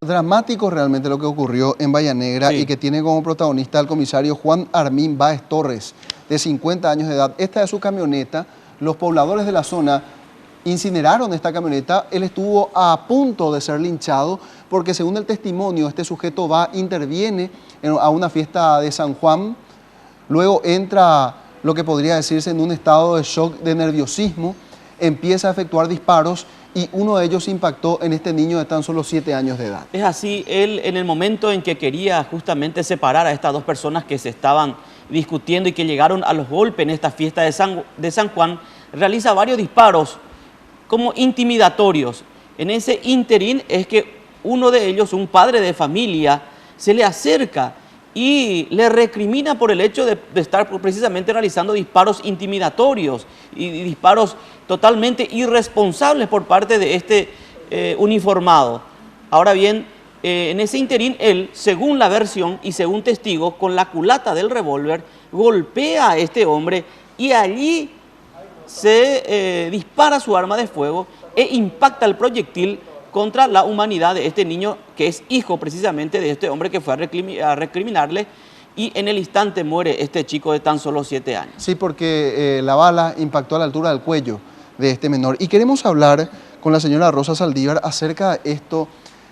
Dramático realmente lo que ocurrió en Bahía Negra y que tiene como protagonista al comisario Juan Armín Báez Torres, de 50 años de edad. Esta es su camioneta. Los pobladores de la zona incineraron esta camioneta. Él estuvo a punto de ser linchado porque, según el testimonio, este sujeto interviene a una fiesta de San Juan. Luego entra, lo que podría decirse, en un estado de shock, de nerviosismo. Empieza a efectuar disparos y uno de ellos impactó en este niño de tan solo 7 años de edad. Es así, él en el momento en que quería justamente separar a estas dos personas que se estaban discutiendo y que llegaron a los golpes en esta fiesta de San Juan, realiza varios disparos como intimidatorios. En ese interín es que uno de ellos, un padre de familia, se le acerca y le recrimina por el hecho de estar precisamente realizando disparos intimidatorios y disparos totalmente irresponsables por parte de este uniformado. Ahora bien, en ese interín, él, según la versión y según testigos, con la culata del revólver, golpea a este hombre y allí se dispara su arma de fuego e impacta el proyectil contra la humanidad de este niño, que es hijo precisamente de este hombre que fue a recriminarle, y en el instante muere este chico de tan solo 7 años. Sí, porque la bala impactó a la altura del cuello de este menor. Y queremos hablar con la señora Rosa Saldívar acerca de esto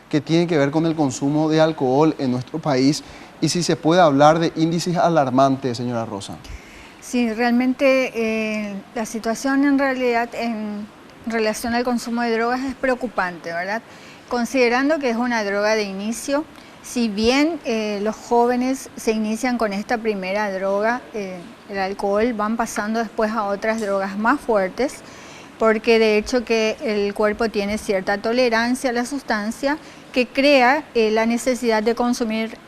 que tiene que ver con el consumo de alcohol en nuestro país y si se puede hablar de índices alarmantes, señora Rosa. Sí, realmente la situación en realidad en relación al consumo de drogas es preocupante, ¿verdad? Considerando que es una droga de inicio, si bien los jóvenes se inician con esta primera droga, el alcohol, van pasando después a otras drogas más fuertes, porque de hecho que el cuerpo tiene cierta tolerancia a la sustancia que crea la necesidad de consumir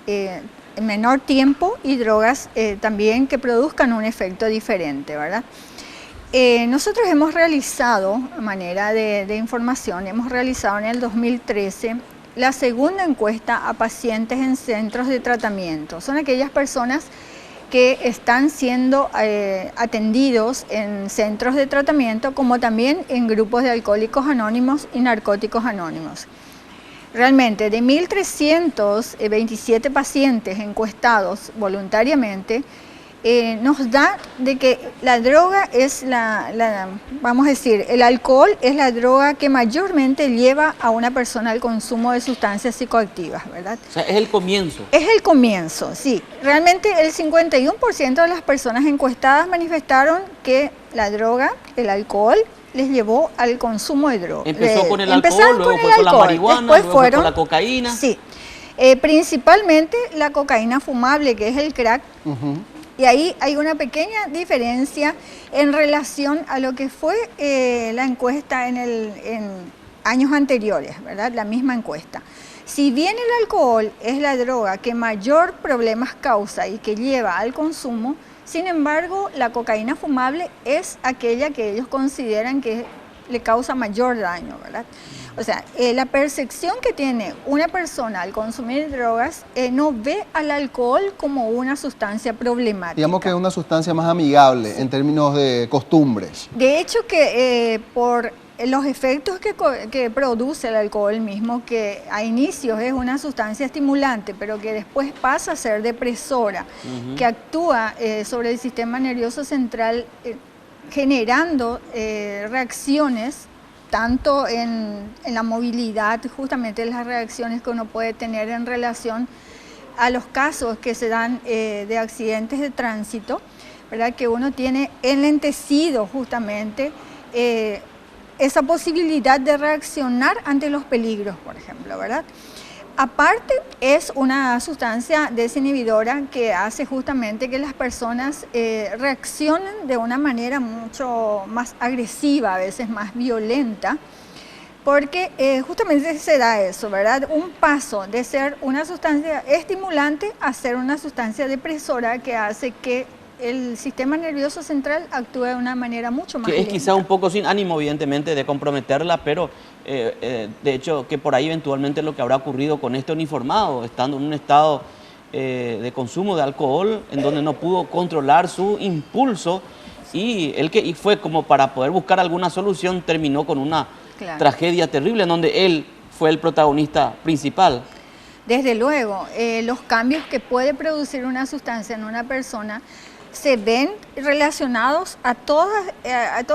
en menor tiempo y drogas también que produzcan un efecto diferente, ¿verdad? Nosotros hemos realizado, a manera de información, hemos realizado en el 2013 la segunda encuesta a pacientes en centros de tratamiento. Son aquellas personas que están siendo atendidos en centros de tratamiento, como también en grupos de alcohólicos anónimos y narcóticos anónimos. Realmente, de 1.327 pacientes encuestados voluntariamente, nos da de que la droga es vamos a decir, el alcohol es la droga que mayormente lleva a una persona al consumo de sustancias psicoactivas, ¿verdad? O sea, es el comienzo. Es el comienzo, sí. Realmente el 51% de las personas encuestadas manifestaron que la droga, el alcohol, les llevó al consumo de droga. Empezó con el alcohol, luego fue con la marihuana, luego fue con la cocaína. Sí, principalmente la cocaína fumable, que es el crack. Y ahí hay una pequeña diferencia en relación a lo que fue la encuesta en años anteriores, ¿verdad? La misma encuesta. Si bien el alcohol es la droga que mayor problemas causa y que lleva al consumo, sin embargo, la cocaína fumable es aquella que ellos consideran que le causa mayor daño, ¿verdad? O sea, la percepción que tiene una persona al consumir drogas no ve al alcohol como una sustancia problemática. Digamos que es una sustancia más amigable en términos de costumbres. De hecho que por los efectos que produce el alcohol mismo, que a inicios es una sustancia estimulante, pero que después pasa a ser depresora, que actúa sobre el sistema nervioso central generando reacciones tanto en la movilidad, justamente las reacciones que uno puede tener en relación a los casos que se dan de accidentes de tránsito, ¿verdad? Que uno tiene enlentecido justamente esa posibilidad de reaccionar ante los peligros, por ejemplo, ¿verdad? Aparte, es una sustancia desinhibidora que hace justamente que las personas reaccionen de una manera mucho más agresiva, a veces más violenta, porque justamente se da eso, ¿verdad? Un paso de ser una sustancia estimulante a ser una sustancia depresora que hace que el sistema nervioso central actúe de una manera mucho más que es lenta. quizá un poco sin ánimo, evidentemente, de comprometerla, pero de hecho que por ahí eventualmente lo que habrá ocurrido con este uniformado, estando en un estado de consumo de alcohol, en donde no pudo controlar su impulso y fue como para poder buscar alguna solución, terminó con una tragedia terrible, en donde él fue el protagonista principal. Desde luego, los cambios que puede producir una sustancia en una persona se ven relacionados a todo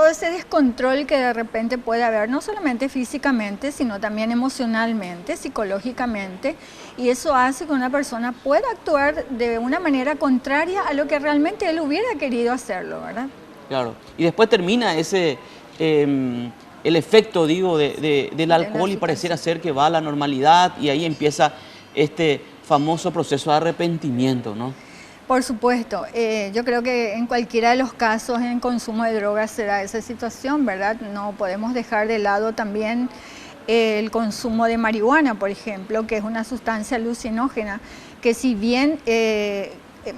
ese descontrol que de repente puede haber, no solamente físicamente, sino también emocionalmente, psicológicamente, y eso hace que una persona pueda actuar de una manera contraria a lo que realmente él hubiera querido hacerlo, ¿verdad? Claro, y después termina ese, el efecto, digo, del alcohol y pareciera ser que va a la normalidad y ahí empieza este famoso proceso de arrepentimiento, ¿no? Por supuesto, yo creo que en cualquiera de los casos en consumo de drogas será esa situación, ¿verdad? No podemos dejar de lado también el consumo de marihuana, por ejemplo, que es una sustancia alucinógena, que si bien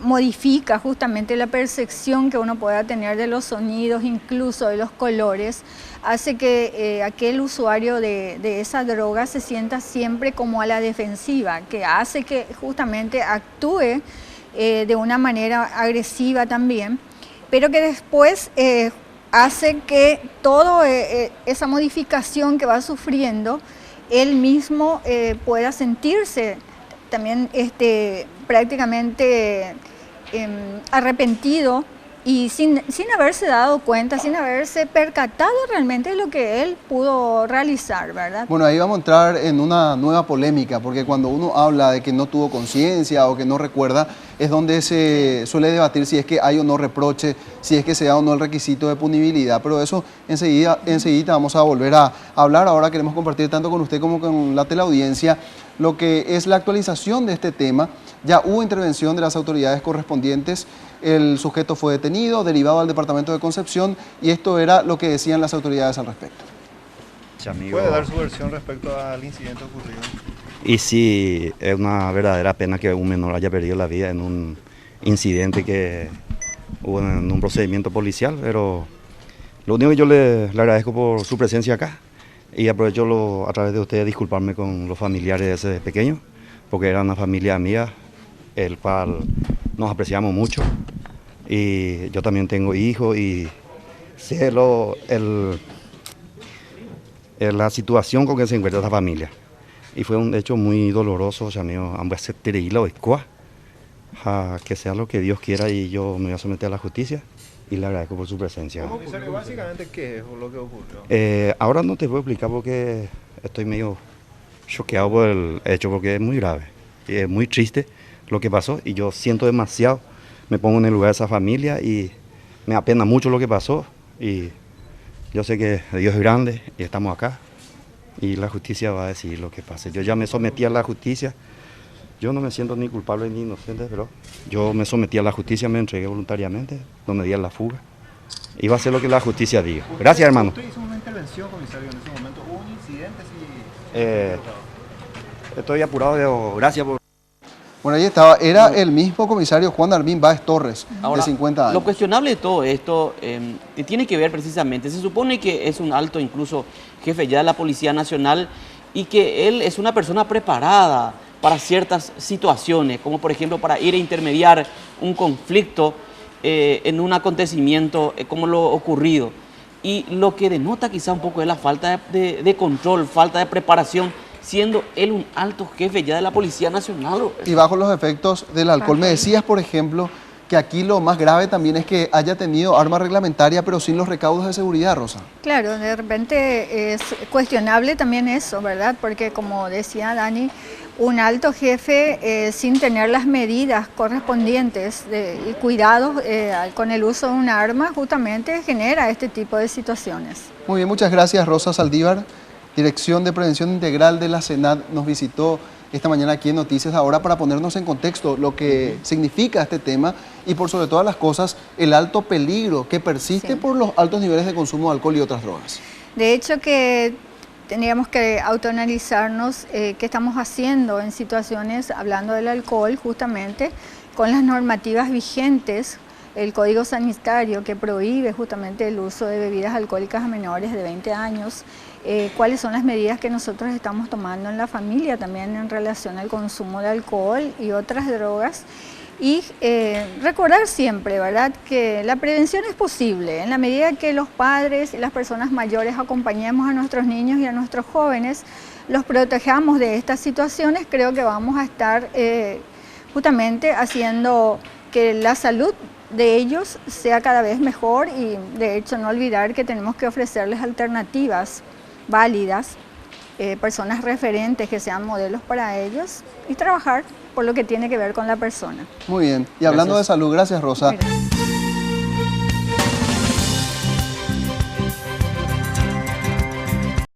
modifica justamente la percepción que uno pueda tener de los sonidos, incluso de los colores, hace que aquel usuario de esa droga se sienta siempre como a la defensiva, que hace que justamente actúe de una manera agresiva también, pero que después hace que toda esa modificación que va sufriendo, él mismo pueda sentirse también prácticamente arrepentido y sin haberse dado cuenta, sin haberse percatado realmente de lo que él pudo realizar, ¿verdad? Bueno, ahí vamos a entrar en una nueva polémica, porque cuando uno habla de que no tuvo conciencia o que no recuerda, es donde se suele debatir si es que hay o no reproche, si es que se da o no el requisito de punibilidad, pero eso enseguida vamos a volver a hablar. Ahora queremos compartir tanto con usted como con la teleaudiencia lo que es la actualización de este tema. Ya hubo intervención de las autoridades correspondientes, el sujeto fue detenido, derivado al departamento de Concepción, y esto era lo que decían las autoridades al respecto. ¿Puede dar su versión respecto al incidente ocurrido? Y sí, es una verdadera pena que un menor haya perdido la vida en un incidente que hubo en un procedimiento policial, pero lo único que yo le agradezco por su presencia acá, y aprovecho a través de ustedes disculparme con los familiares de ese pequeño, porque era una familia amiga, el cual nos apreciamos mucho, y yo también tengo hijos y sé la situación con que se encuentra esta familia. Y fue un hecho muy doloroso, que sea lo que Dios quiera, y yo me voy a someter a la justicia y le agradezco por su presencia. Comisario, básicamente, ¿qué es lo que ocurrió? Ahora no te puedo explicar porque estoy medio choqueado por el hecho, porque es muy grave y es muy triste lo que pasó, y yo siento demasiado, me pongo en el lugar de esa familia y me apena mucho lo que pasó, y yo sé que Dios es grande y estamos acá y la justicia va a decidir lo que pase. Yo ya me sometí a la justicia, yo no me siento ni culpable ni inocente, pero yo me sometí a la justicia, me entregué voluntariamente, no me di a la fuga, y va a ser lo que la justicia diga. Gracias, hermano. Usted hizo una intervención, comisario, en ese momento. ¿Hubo un incidente? Estoy apurado, gracias por... Bueno, ahí estaba, era el mismo comisario Juan Armin Báez Torres, Ahora, de 50 años. lo cuestionable de todo esto que tiene que ver precisamente, se supone que es un alto incluso jefe ya de la Policía Nacional y que él es una persona preparada para ciertas situaciones, como por ejemplo para ir a intermediar un conflicto en un acontecimiento como lo ocurrido. Y lo que denota quizá un poco es la falta de control, falta de preparación, siendo él un alto jefe ya de la Policía Nacional. Y bajo los efectos del alcohol. Me decías, por ejemplo, que aquí lo más grave también es que haya tenido arma reglamentaria, pero sin los recaudos de seguridad, Rosa. Claro, de repente es cuestionable también eso, ¿verdad? Porque como decía Dani, un alto jefe sin tener las medidas correspondientes y cuidados con el uso de un arma justamente genera este tipo de situaciones. Muy bien, muchas gracias, Rosa Saldívar. Dirección de Prevención Integral de la SENAT nos visitó esta mañana aquí en Noticias Ahora para ponernos en contexto lo que significa este tema y por sobre todas las cosas el alto peligro que persiste por los altos niveles de consumo de alcohol y otras drogas. De hecho que tendríamos que autoanalizarnos qué estamos haciendo en situaciones, hablando del alcohol justamente, con las normativas vigentes, el Código Sanitario que prohíbe justamente el uso de bebidas alcohólicas a menores de 20 años, cuáles son las medidas que nosotros estamos tomando en la familia también en relación al consumo de alcohol y otras drogas, Y recordar siempre, ¿verdad?, que la prevención es posible. En la medida que los padres y las personas mayores acompañemos a nuestros niños y a nuestros jóvenes, los protejamos de estas situaciones, creo que vamos a estar justamente haciendo que la salud de ellos sea cada vez mejor y de hecho no olvidar que tenemos que ofrecerles alternativas válidas, personas referentes que sean modelos para ellos y trabajar por lo que tiene que ver con la persona. Muy bien. Y hablando Gracias. de salud, gracias Rosa. Gracias.